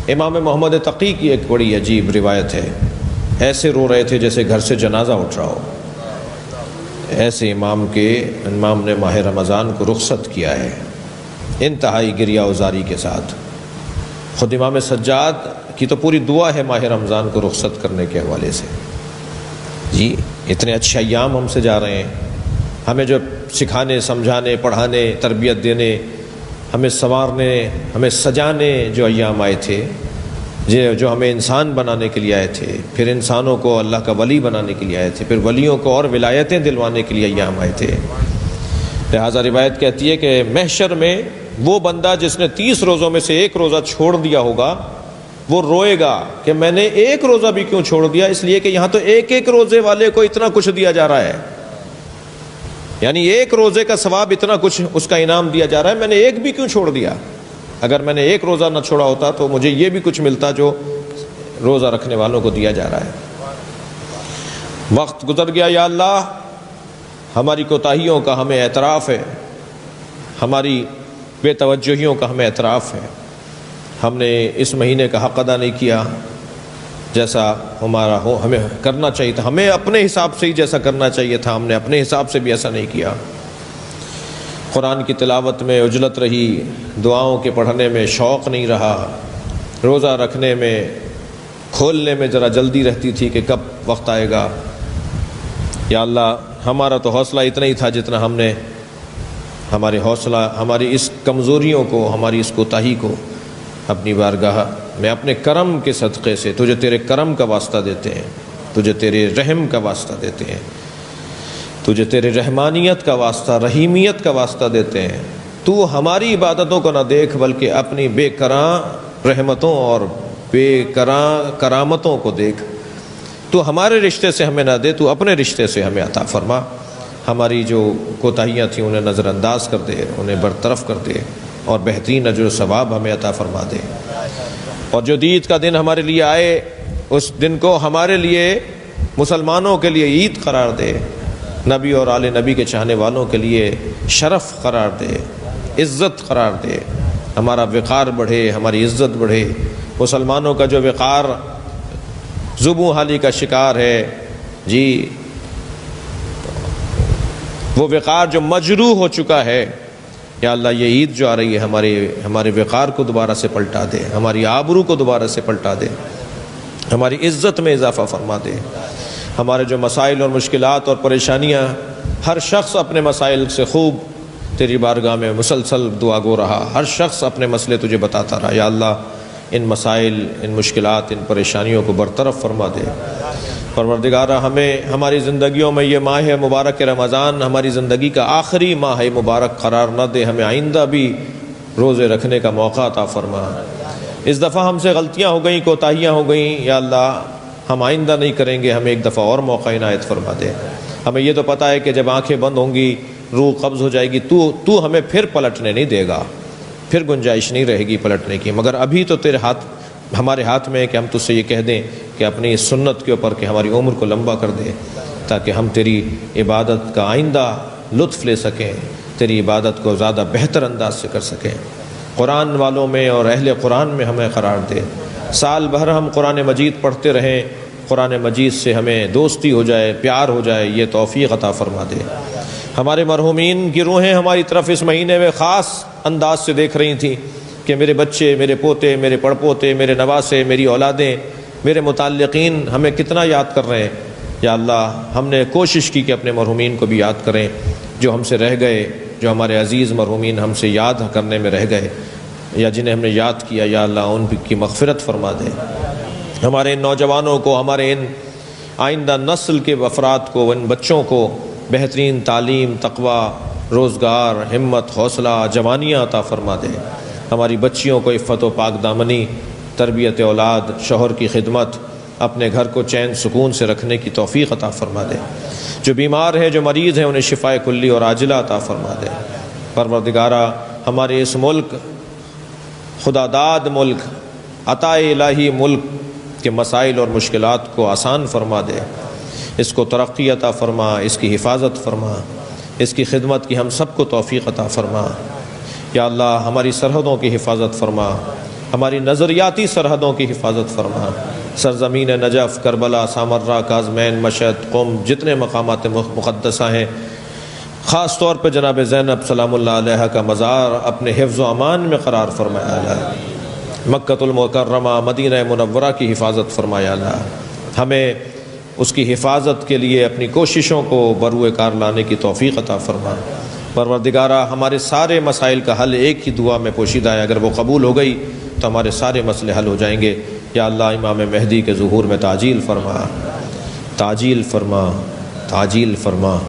امام محمد تقی کی ایک بڑی عجیب روایت ہے، ایسے رو رہے تھے جیسے گھر سے جنازہ اٹھ رہا ہو، ایسے امام نے ماہ رمضان کو رخصت کیا ہے انتہائی گریہ وزاری کے ساتھ۔ خود امام سجاد کی تو پوری دعا ہے ماہ رمضان کو رخصت کرنے کے حوالے سے۔ جی اتنے اچھے ایام ہم سے جا رہے ہیں، ہمیں جو سکھانے، سمجھانے، پڑھانے، تربیت دینے، ہمیں سنوارنے، ہمیں سجانے جو ایام آئے تھے، جو ہمیں انسان بنانے کے لیے آئے تھے، پھر انسانوں کو اللہ کا ولی بنانے کے لیے آئے تھے، پھر ولیوں کو اور ولایتیں دلوانے کے لیے ایام آئے تھے۔ لہٰذا روایت کہتی ہے کہ محشر میں وہ بندہ جس نے 30 روزوں میں سے ایک روزہ چھوڑ دیا ہوگا وہ روئے گا کہ میں نے ایک روزہ بھی کیوں چھوڑ دیا، اس لیے کہ یہاں تو ایک ایک روزے والے کو اتنا کچھ دیا جا رہا ہے، یعنی ایک روزے کا ثواب اتنا کچھ اس کا انعام دیا جا رہا ہے، میں نے ایک بھی کیوں چھوڑ دیا؟ اگر میں نے ایک روزہ نہ چھوڑا ہوتا تو مجھے یہ بھی کچھ ملتا جو روزہ رکھنے والوں کو دیا جا رہا ہے۔ وقت گزر گیا، یا اللہ ہماری کوتاہیوں کا ہمیں اعتراف ہے، ہماری بے توجہیوں کا ہمیں اعتراف ہے، ہم نے اس مہینے کا حق ادا نہیں کیا جیسا ہمارا ہو ہمیں کرنا چاہیے تھا، ہمیں اپنے حساب سے ہی جیسا کرنا چاہیے تھا ہم نے اپنے حساب سے بھی ایسا نہیں کیا۔ قرآن کی تلاوت میں عجلت رہی، دعاؤں کے پڑھنے میں شوق نہیں رہا، روزہ رکھنے میں کھولنے میں ذرا جلدی رہتی تھی کہ کب وقت آئے گا۔ یا اللہ ہمارا تو حوصلہ اتنا ہی تھا جتنا ہم نے ہمارے حوصلہ، ہماری اس کمزوریوں کو، ہماری اس کوتاہی کو اپنی بارگاہ میں اپنے کرم کے صدقے سے تجھے تیرے کرم کا واسطہ دیتے ہیں، تجھے تیرے رحم کا واسطہ دیتے ہیں، تجھے تیرے رحمانیت کا واسطہ، رحیمیت کا واسطہ دیتے ہیں۔ تو ہماری عبادتوں کو نہ دیکھ بلکہ اپنی بے کراں رحمتوں اور بے کراں کرامتوں کو دیکھ۔ تو ہمارے رشتے سے ہمیں نہ دے، تو اپنے رشتے سے ہمیں عطا فرما۔ ہماری جو کوتاہیاں تھیں انہیں نظر انداز کر دے، انہیں برطرف کر دے، اور بہترین اجر و ثواب ہمیں عطا فرما دے۔ اور جو عید کا دن ہمارے لیے آئے اس دن کو ہمارے لیے، مسلمانوں کے لیے عید قرار دے، نبی اور آل نبی کے چاہنے والوں کے لیے شرف قرار دے، عزت قرار دے، ہمارا وقار بڑھے، ہماری عزت بڑھے۔ مسلمانوں کا جو وقار زبوں حالی کا شکار ہے، جی وہ وقار جو مجروح ہو چکا ہے، یا اللہ یہ عید جو آ رہی ہے ہمارے وقار کو دوبارہ سے پلٹا دے، ہماری آبرو کو دوبارہ سے پلٹا دے، ہماری عزت میں اضافہ فرما دے۔ ہمارے جو مسائل اور مشکلات اور پریشانیاں، ہر شخص اپنے مسائل سے خوب تیری بارگاہ میں مسلسل دعا گو رہا، ہر شخص اپنے مسئلے تجھے بتاتا رہا۔ یا اللہ ان مسائل، ان مشکلات، ان پریشانیوں کو برطرف فرما دے۔ پروردگارہ ہمیں ہماری زندگیوں میں یہ ماہ مبارک رمضان ہماری زندگی کا آخری ماہ مبارک قرار نہ دے، ہمیں آئندہ بھی روزے رکھنے کا موقع عطا فرما۔ اس دفعہ ہم سے غلطیاں ہو گئیں، کوتاہیاں ہو گئیں، یا اللہ ہم آئندہ نہیں کریں گے، ہمیں ایک دفعہ اور موقع عنایت فرما دے۔ ہمیں یہ تو پتہ ہے کہ جب آنکھیں بند ہوں گی، روح قبض ہو جائے گی، تو ہمیں پھر پلٹنے نہیں دے گا، پھر گنجائش نہیں رہے گی پلٹنے کی، مگر ابھی تو تیرے ہمارے ہاتھ میں ہے کہ ہم تجھ سے یہ کہہ دیں کہ اپنی اس سنت کے اوپر کہ ہماری عمر کو لمبا کر دے، تاکہ ہم تیری عبادت کا آئندہ لطف لے سکیں، تیری عبادت کو زیادہ بہتر انداز سے کر سکیں۔ قرآن والوں میں اور اہل قرآن میں ہمیں قرار دے، سال بھر ہم قرآن مجید پڑھتے رہیں، قرآن مجید سے ہمیں دوستی ہو جائے، پیار ہو جائے، یہ توفیق عطا فرما دے۔ ہمارے مرحومین کی روحیں ہماری طرف اس مہینے میں خاص انداز سے دیکھ رہی تھیں کہ میرے بچے، میرے پوتے، میرے پڑپوتے، میرے نواسے، میری اولادیں، میرے متعلقین ہمیں کتنا یاد کر رہے ہیں۔ یا اللہ ہم نے کوشش کی کہ اپنے مرحومین کو بھی یاد کریں، جو ہم سے رہ گئے، جو ہمارے عزیز مرحومین ہم سے یاد کرنے میں رہ گئے یا جنہیں ہم نے یاد کیا، یا اللہ ان کی مغفرت فرما دے۔ ہمارے ان نوجوانوں کو، ہمارے ان آئندہ نسل کے افراد کو، ان بچوں کو بہترین تعلیم، تقوی، روزگار، ہمت، حوصلہ، جوانیاں عطا فرما دے۔ ہماری بچیوں کو عفت و پاک دامنی، تربیت اولاد، شوہر کی خدمت، اپنے گھر کو چین سکون سے رکھنے کی توفیق عطا فرما دے۔ جو بیمار ہیں، جو مریض ہیں، انہیں شفاء کلی اور عاجلہ عطا فرما دے۔ پروردگارہ ہمارے اس ملک، خدا داد ملک، عطا الہی ملک کے مسائل اور مشکلات کو آسان فرما دے، اس کو ترقی عطا فرما، اس کی حفاظت فرما، اس کی خدمت کی ہم سب کو توفیق عطا فرما۔ یا اللہ ہماری سرحدوں کی حفاظت فرما، ہماری نظریاتی سرحدوں کی حفاظت فرما۔ سرزمین نجف، کربلا، سامرہ، کاظمین، مشہد، قم، جتنے مقامات مقدسہ ہیں، خاص طور پہ جناب زینب سلام اللہ علیہ کا مزار اپنے حفظ و امان میں قرار فرمایا اللہ۔ مکۃ المکرمہ، مدینہ منورہ کی حفاظت فرمایا اللہ۔ ہمیں اس کی حفاظت کے لیے اپنی کوششوں کو بروئے کار لانے کی توفیق عطا فرما۔ پروردگارہ، ہمارے سارے مسائل کا حل ایک ہی دعا میں پوشیدہ ہے، اگر وہ قبول ہو گئی تو ہمارے سارے مسئلے حل ہو جائیں گے۔ یا اللہ، امام مہدی کے ظہور میں تعجیل فرما، تعجیل فرما، تعجیل فرما۔